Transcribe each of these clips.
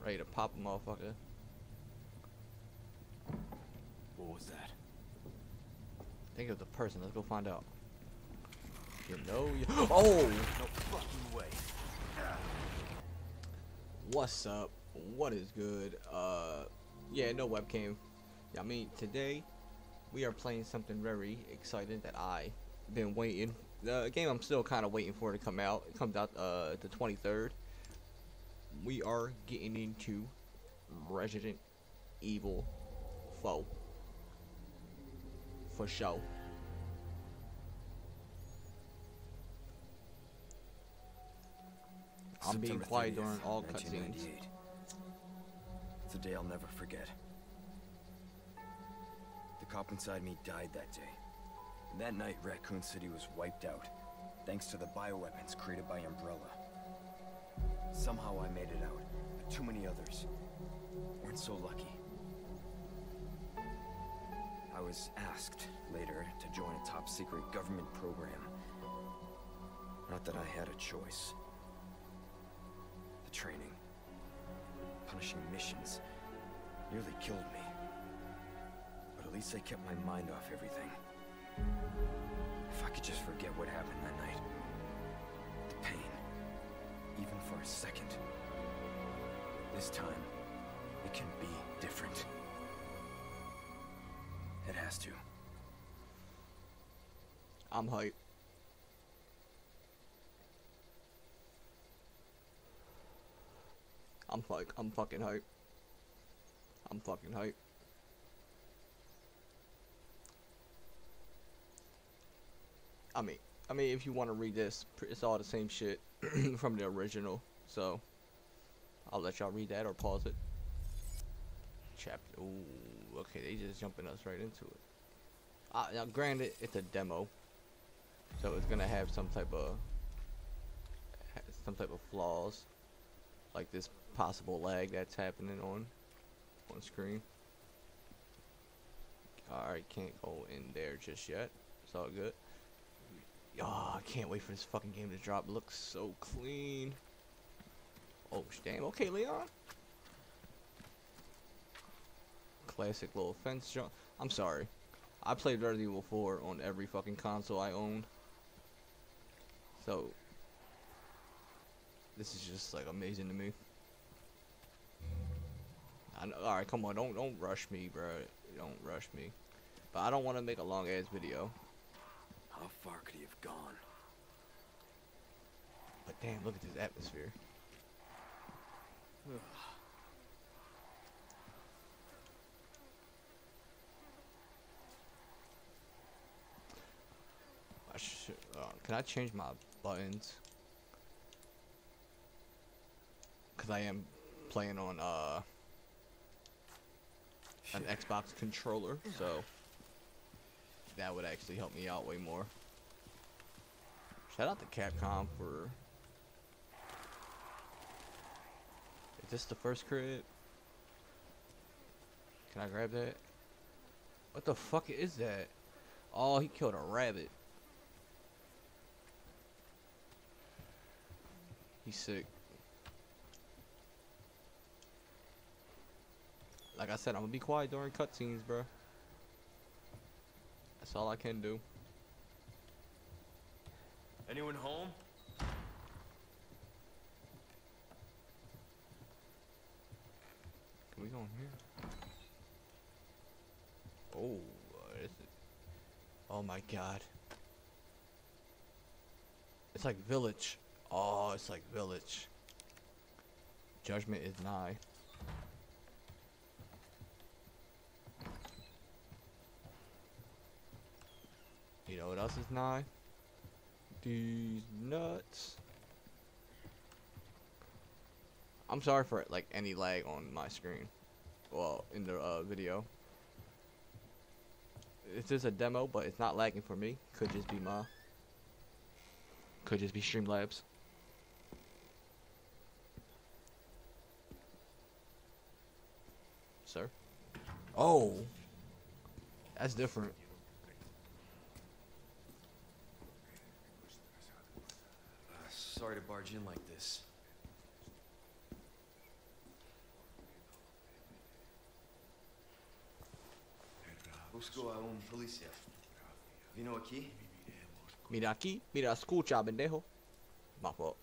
Ready to pop a motherfucker. What was that? I think it was a person. Let's go find out. You know you. Oh! No fucking way. What's up? What is good? Yeah, no webcam. I mean, today we are playing something very exciting that I been waiting. The game I'm still kind of waiting for to come out. It comes out the 23rd. We are getting into Resident Evil 4 for show. I'm being quiet during all cutscenes. It's a day I'll never forget. The cop inside me died that day. And that night, Raccoon City was wiped out, thanks to the bioweapons created by Umbrella. Somehow I made it out, but too many others weren't so lucky. I was asked later to join a top-secret government program. Not that I had a choice. The training, punishing missions, nearly killed me. But at least I kept my mind off everything. If I could just forget what happened that night. The pain, even for a second. This time, it can be different. It has to. I'm hyped. I'm fucking hyped. I'm fucking hyped. I mean, if you want to read this, it's all the same shit from the original. So, I'll let y'all read that or pause it. Chapter. Ooh, okay, they just jumping us right into it. Now, granted, it's a demo, so it's gonna have some type of flaws, like this possible lag that's happening on screen. Alright, can't go in there just yet. It's all good. Oh, I can't wait for this fucking game to drop. It looks so clean. Oh, damn. Okay, Leon. Classic little fence jump. I'm sorry. I played Resident Evil 4 on every fucking console I owned. So, this is just like amazing to me. Alright, come on. Don't rush me, bro. Don't rush me. But I don't want to make a long ass video. How far could he have gone? But damn, look at this atmosphere. Can I change my buttons? Cause I am playing on an Xbox controller, so that would actually help me out way more. Shout out to Capcom for. Is this the first crib? Can I grab that? What the fuck is that? Oh, he killed a rabbit. He's sick. Like I said, I'm gonna be quiet during cutscenes, bro. That's all I can do. Anyone home? Can we go in here? Oh, what is it? Oh my god. It's like Village. Oh, it's like Village. Judgment is nigh. You know what else is nigh? These nuts. I'm sorry for like any lag on my screen. Well, in the video. It's just a demo, but it's not lagging for me. Could just be Streamlabs. Sir? Oh, that's different. Sorry to barge in like this. Busco a un policía. Vino aquí? Mira aquí, mira, escucha, pendejo. My fault.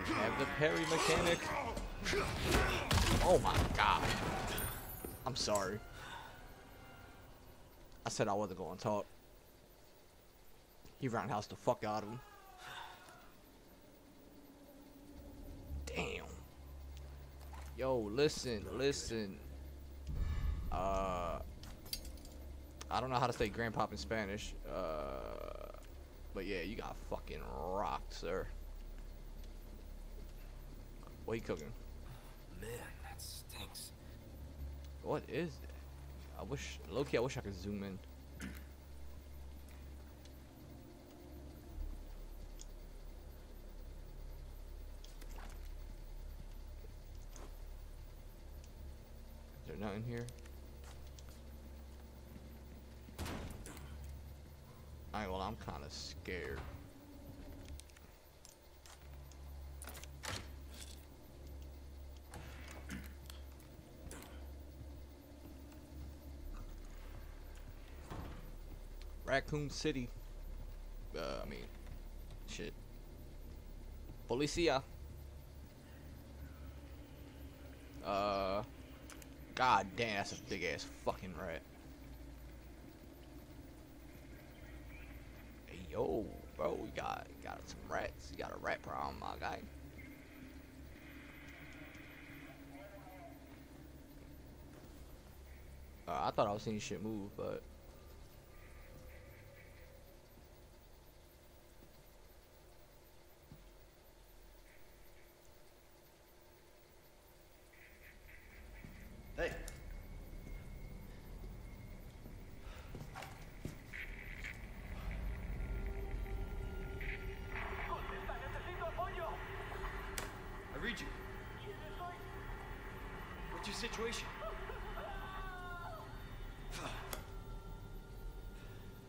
Have the parry mechanic. Oh my god. I'm sorry. I said I wasn't going to talk. He roundhouse the fuck out of him. Damn. Yo, listen. I don't know how to say grandpop in Spanish. But yeah, you got fucking rocked, sir. What you cooking? Man, that stinks. What is it? I wish, low-key, I wish I could zoom in. Is there nothing here? Alright, well, I'm kind of scared. Raccoon City. I mean, shit. Policia. God damn, that's a big ass fucking rat. Hey, yo, bro, you got some rats. You got a rat problem, my guy. I thought I was seeing shit move, but. Hey. I read you. What's your situation? What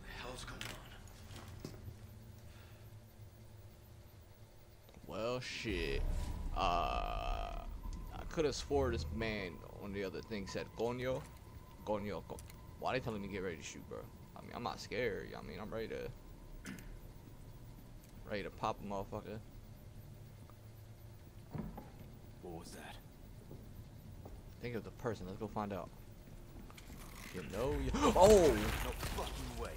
the hell's going on? Well, shit. I could have swore this man on the other thing said coño. Why they telling me to get ready to shoot, bro? I mean, I'm not scared. I mean, I'm ready to pop a motherfucker. What was that? Think of the person. Let's go find out. You know, oh! No fucking way.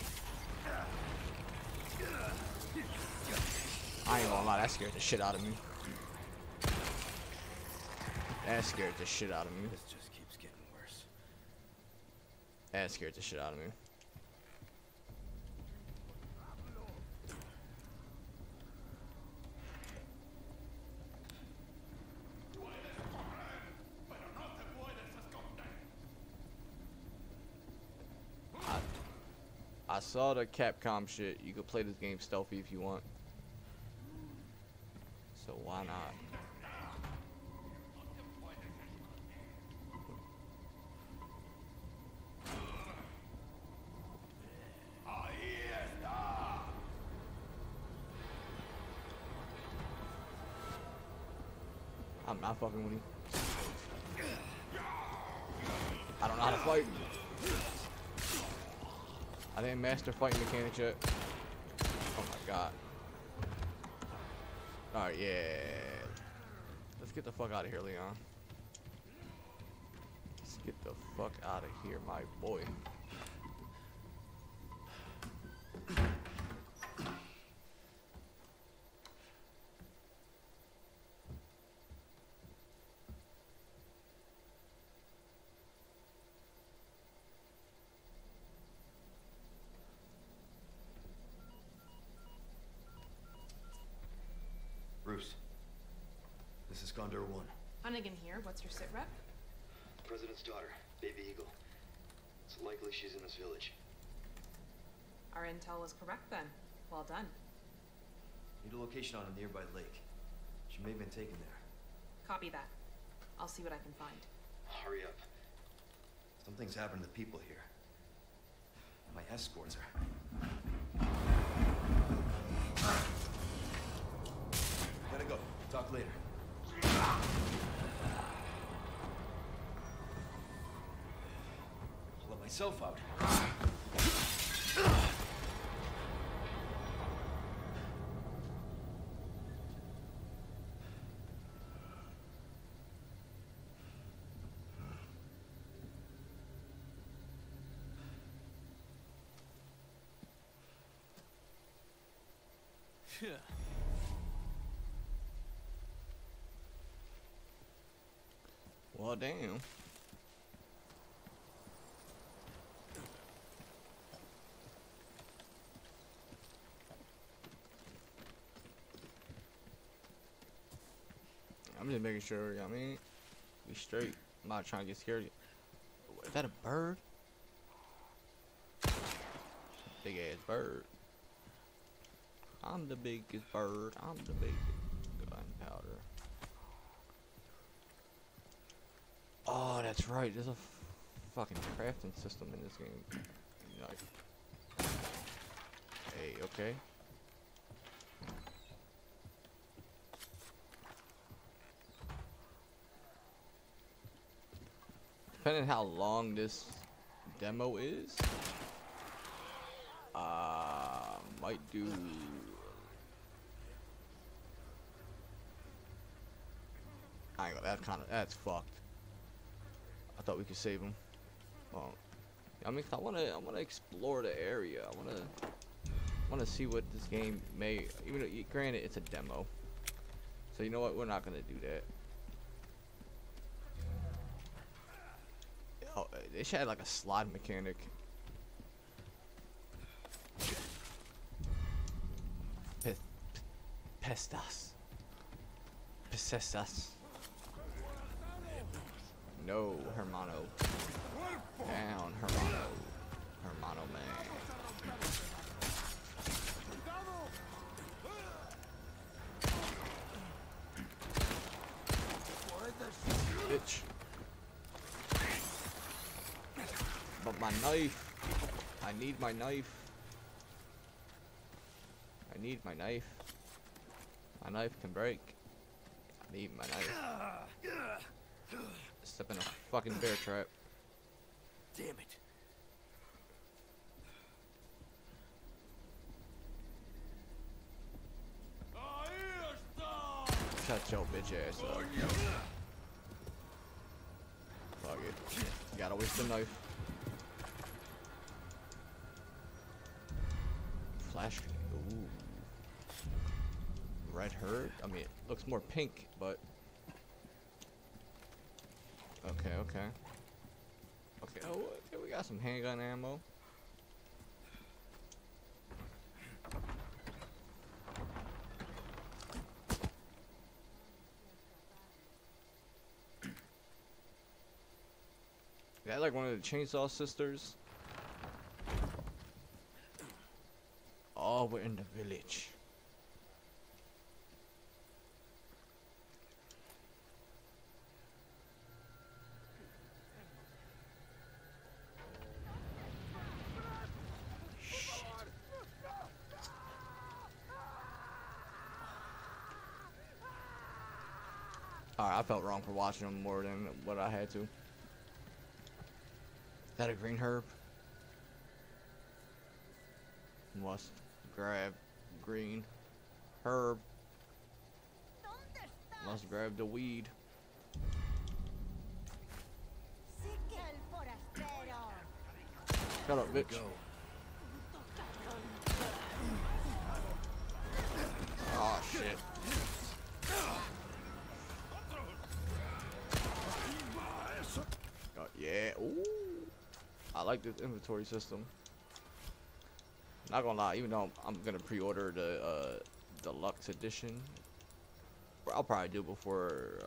I ain't gonna lie, that scared the shit out of me. That scared the shit out of me. This just keeps getting worse. That scared the shit out of me. I saw the Capcom shit. You could play this game stealthy if you want. So why not? I'm not fucking with him. I don't know how to fight. I didn't master fighting mechanics yet. Oh my god. Alright, yeah. Let's get the fuck out of here, Leon. Let's get the fuck out of here, my boy. Bruce, this is Condor 1. Hunnigan here. What's your sit rep? President's daughter, Baby Eagle. It's likely she's in this village. Our intel was correct then. Well done. Need a location on a nearby lake. She may have been taken there. Copy that. I'll see what I can find. Hurry up. Something's happened to the people here. My escorts are... Gotta go. Talk later. I'll let myself out. Well, damn. I'm just making sure, I mean, we straight. I'm not trying to get scared. Is that a bird? Big ass bird. I'm the biggest bird. I'm the biggest. Gunpowder. Oh, that's right. There's a fucking crafting system in this game. Nice. Hey, okay. Depending on how long this demo is, might do. I ain't gonna, that's fucked. I thought we could save him. Well, I mean, I wanna explore the area. I wanna see what this game may. Even though, granted, it's a demo. So you know what? We're not gonna do that. Oh, they should have like a slide mechanic. Pestas. Pesestas. No, Hermano. Down, Hermano. Hermano, man. Bitch. But my knife. I need my knife. I need my knife. My knife can break. I need my knife. Step in a fucking bear trap. Damn it. Shut your bitch ass up. Fuck it. You gotta waste the knife. Flash. Ooh. Red herd? I mean, it looks more pink, but... Okay, okay. Okay, oh, okay, we got some handgun ammo. Is that like one of the Chainsaw Sisters? Oh, we're in the village. Alright, I felt wrong for watching them more than what I had to. Is that a green herb? Must grab green herb. Must grab the weed. Shut up, bitch. Go. Oh shit. Oh, yeah. Ooh. I like this inventory system. Not gonna lie, even though I'm gonna pre-order the deluxe edition, I'll probably do before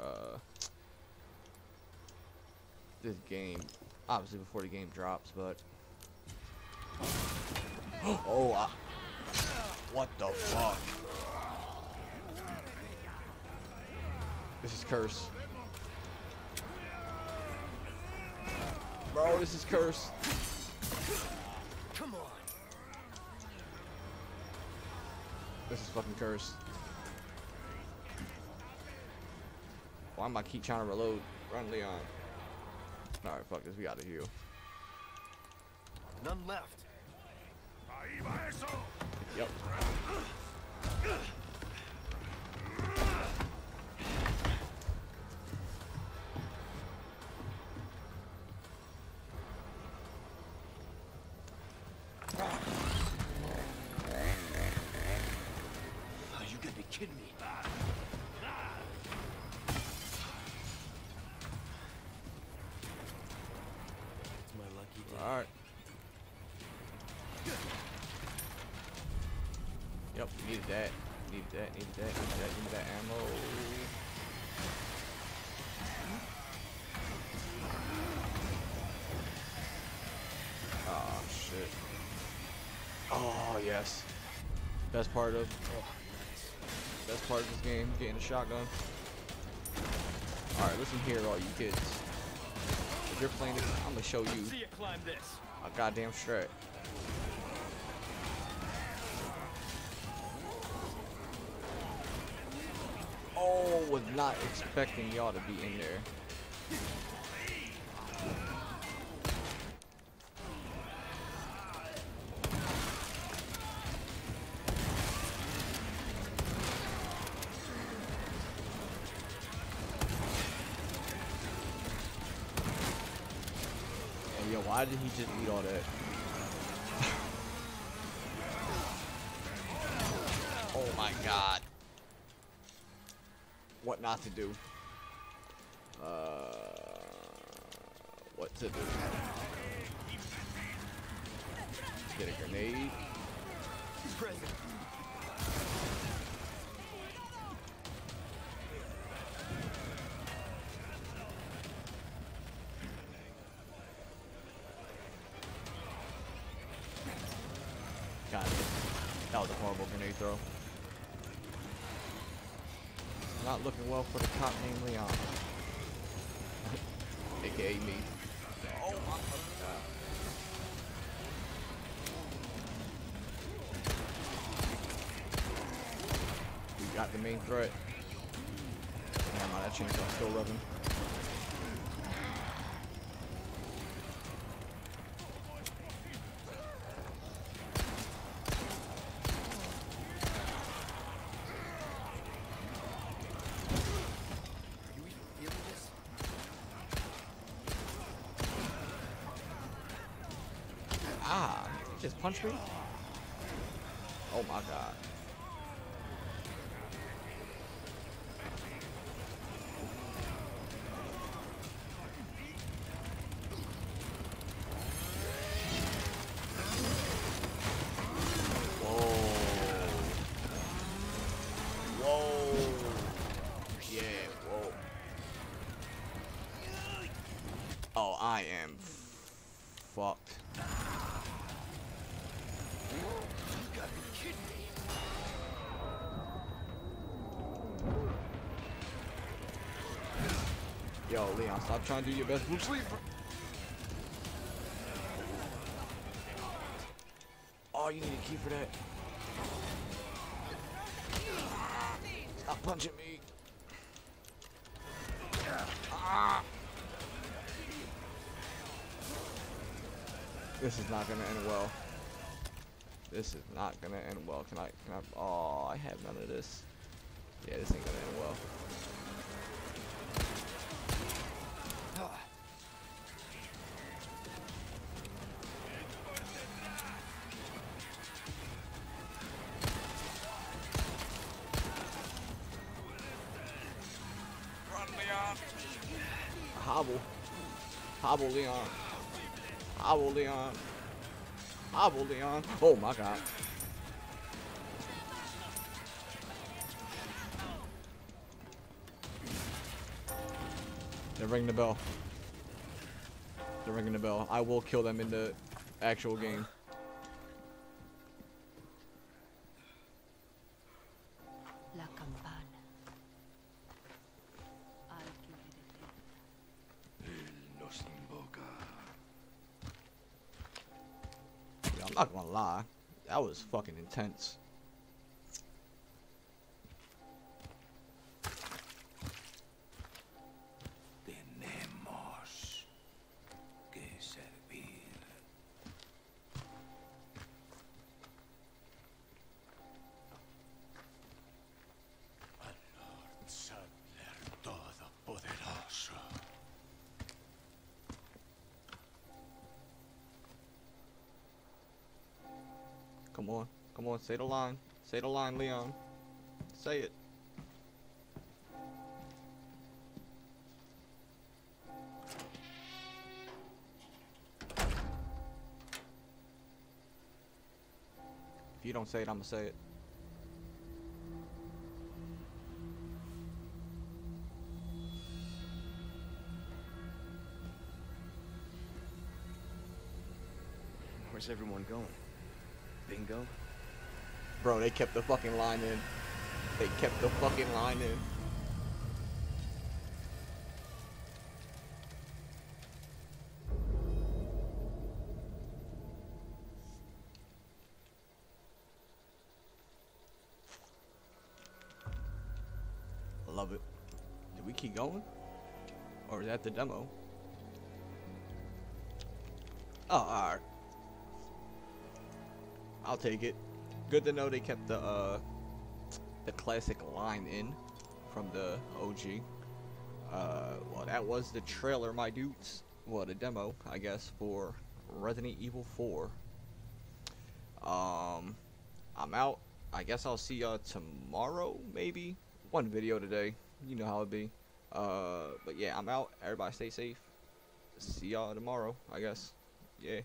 this game, obviously before the game drops. But oh, what the fuck? This is cursed. Oh, this is cursed. Come on. This is fucking cursed. Why am I keep trying to reload? Run, Leon. Alright, fuck this. We gotta heal. None left. Yep. Oh, you gotta be kidding me. It's my lucky day. Alright. Yep, needed that. Needed that, needed that, needed that ammo. Oh shit. Oh yes. Best part of this game, getting a shotgun. Alright, listen here, all you kids. If you're playing this, I'm gonna show you See you climb this. a goddamn strat. Oh, was not expecting y'all to be in there. Hey, yo, why did he just eat all that? Oh my god. What not to do. What to do. Get a grenade. Present. Got it. That was a horrible grenade throw. Not looking well for the cop named Leon. AKA me. Oh my god. We got the main threat. Damn, that chainsaw's still rubbing. Ah, he just punched me? Oh my god. Whoa. Whoa. Yeah, whoa. Oh, I am fucked. Yo, Leon, stop trying to do your best Bruce Lee. Oh, you need a key for that. Stop punching me. Ah. This is not gonna end well. This is not gonna end well. Can I, oh, I have none of this. Yeah, this ain't gonna end well. Run, Leon. Hobble. Hobble, Leon. Hobble, Leon. Hobble, Leon. Oh my god. They're ringing the bell. They're ringing the bell. I will kill them in the actual game. La campana. I'll give you the deed. Él nos invoca. not gonna lie, that was fucking intense. Tenemos que servir. Al Lord Sadler Todopoderoso. Come on, say the line. Say the line, Leon. Say it. If you don't say it, I'ma say it. Where's everyone going? Bingo? Bro, they kept the fucking line in. They kept the fucking line in. I love it. Did we keep going? Or is that the demo? Oh, alright. I'll take it. Good to know they kept the classic line in from the OG. Well, that was the trailer, my dudes. Well, the demo, I guess, for Resident Evil 4. I'm out. I guess I'll see y'all tomorrow, maybe. One video today. You know how it be. But yeah, I'm out. Everybody stay safe. See y'all tomorrow, I guess. Yeah.